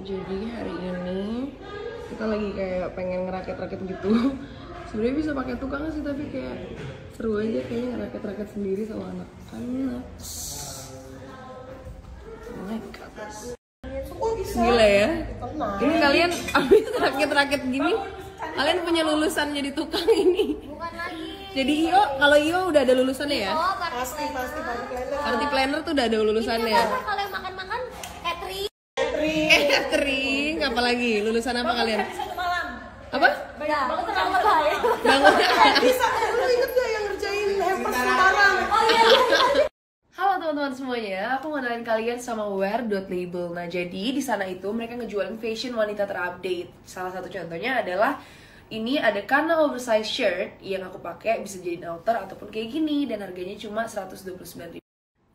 Jadi hari ini kita lagi kayak pengen ngerakit-rakit gitu. Sebenarnya bisa pakai tukang sih, tapi kayak seru aja kayaknya ngerakit-rakit sendiri sama anak-anak. Oh my god. Gila ya. Ini kalian abis rakit-rakit gini, kalian punya lulusan jadi tukang ini? Bukan lagi. Jadi Iyo, kalau Iyo udah ada lulusannya ya? Oh, Pasti Party planner tuh udah ada lulusannya. Ini apa kalau yang makan-makan catering? Catering, apa lagi? Lulusan apa kalian? Apa? Ya, terlalu bahaya. Bangun. bisa. Lu inget gak yang ngerjain hampers sekarang? Oh iya. Halo teman-teman semuanya, aku mau kenalin kalian sama Wear.Label. Nah, jadi di sana itu mereka ngejualin fashion wanita terupdate. Salah satu contohnya adalah ini ada Kana oversize shirt yang aku pakai bisa jadi outer ataupun kayak gini dan harganya cuma 129.000.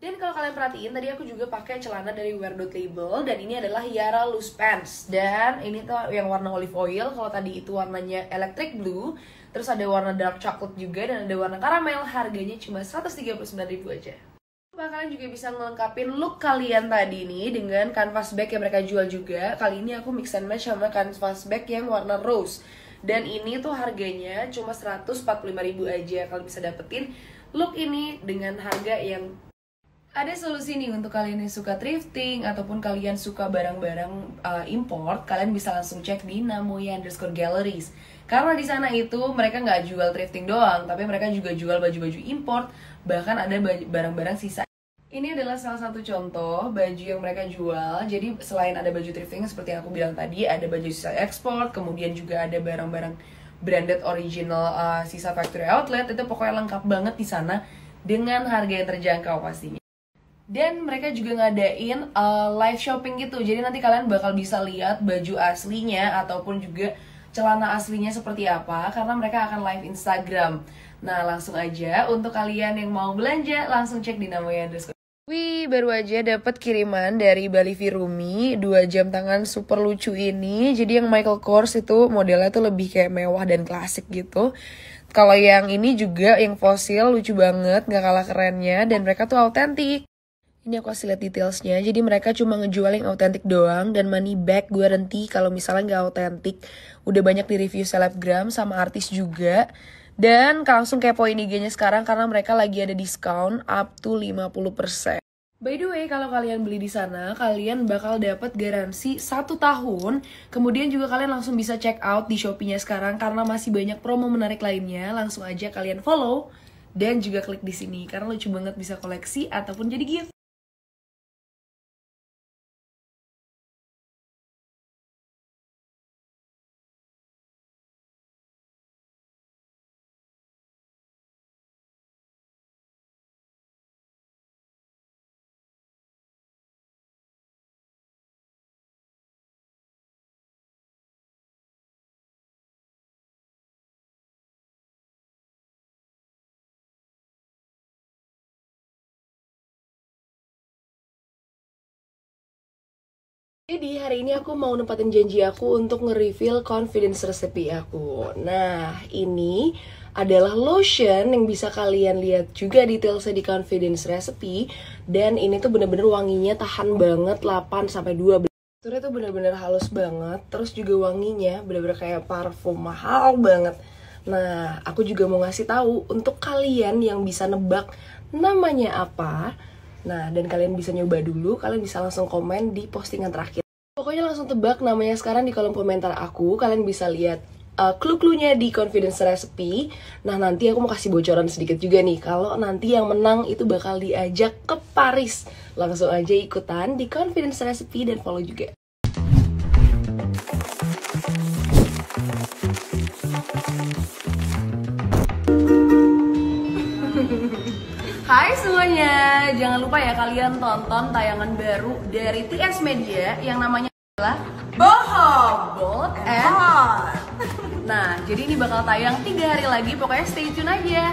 Dan kalau kalian perhatiin tadi aku juga pakai celana dari Wear.Label dan ini adalah Yara loose pants dan ini tuh yang warna olive oil. Kalau tadi itu warnanya electric blue, terus ada warna dark chocolate juga dan ada warna caramel. Harganya cuma 139.000 aja. Kalian juga bisa ngelengkapin look kalian tadi nih dengan canvas bag yang mereka jual juga. Kali ini aku mix and match sama canvas bag yang warna rose. Dan ini tuh harganya cuma 145.000 aja. Kalian bisa dapetin look ini dengan harga yang ada solusi nih untuk kalian yang suka thrifting ataupun kalian suka barang-barang import. Kalian bisa langsung cek di Namoya_Galleries. Karena di sana itu mereka nggak jual thrifting doang, tapi mereka juga jual baju-baju import. Bahkan ada barang-barang sisa. Ini adalah salah satu contoh baju yang mereka jual. Jadi selain ada baju thrifting seperti yang aku bilang tadi, ada baju sisa ekspor, kemudian juga ada barang-barang branded original sisa factory outlet. Itu pokoknya lengkap banget di sana dengan harga yang terjangkau pastinya. Dan mereka juga ngadain live shopping gitu. Jadi nanti kalian bakal bisa lihat baju aslinya ataupun juga celana aslinya seperti apa karena mereka akan live Instagram. Nah, langsung aja untuk kalian yang mau belanja langsung cek di Namoya_. Wih, baru aja dapat kiriman dari Bali Virumi 2 jam tangan super lucu ini. Jadi yang Michael Kors itu modelnya tuh lebih kayak mewah dan klasik gitu. Kalau yang ini juga yang fosil lucu banget, gak kalah kerennya dan mereka tuh autentik. Ini aku kasih lihat detailsnya. Jadi mereka cuma ngejual yang autentik doang dan money back guarantee kalau misalnya nggak autentik. Udah banyak di review selebgram sama artis juga. Dan langsung kepoin IG-nya sekarang karena mereka lagi ada diskon up to 50%. By the way, kalau kalian beli di sana, kalian bakal dapat garansi 1 tahun. Kemudian juga kalian langsung bisa check out di Shopee-nya sekarang karena masih banyak promo menarik lainnya. Langsung aja kalian follow dan juga klik di sini karena lucu banget bisa koleksi ataupun jadi gift. Jadi hari ini aku mau nempatin janji aku untuk nge-reveal confidence recipe aku. Nah, ini adalah lotion yang bisa kalian lihat juga detailsnya di confidence recipe. Dan ini tuh bener-bener wanginya tahan banget 8-12. Teksturnya tuh bener-bener halus banget. Terus juga wanginya bener-bener kayak parfum mahal banget. Nah, aku juga mau ngasih tahu untuk kalian yang bisa nebak namanya apa. Nah, dan kalian bisa nyoba dulu, kalian bisa langsung komen di postingan terakhir. Pokoknya langsung tebak namanya sekarang di kolom komentar aku. Kalian bisa lihat clue-cluenya di confidence recipe. Nah, nanti aku mau kasih bocoran sedikit juga nih. Kalau nanti yang menang itu bakal diajak ke Paris. Langsung aja ikutan di confidence recipe dan follow juga. Hai semuanya, jangan lupa ya kalian tonton tayangan baru dari TS Media yang namanya adalah Bohong, Bold and Hot. Nah, jadi ini bakal tayang 3 hari lagi, pokoknya stay tune aja.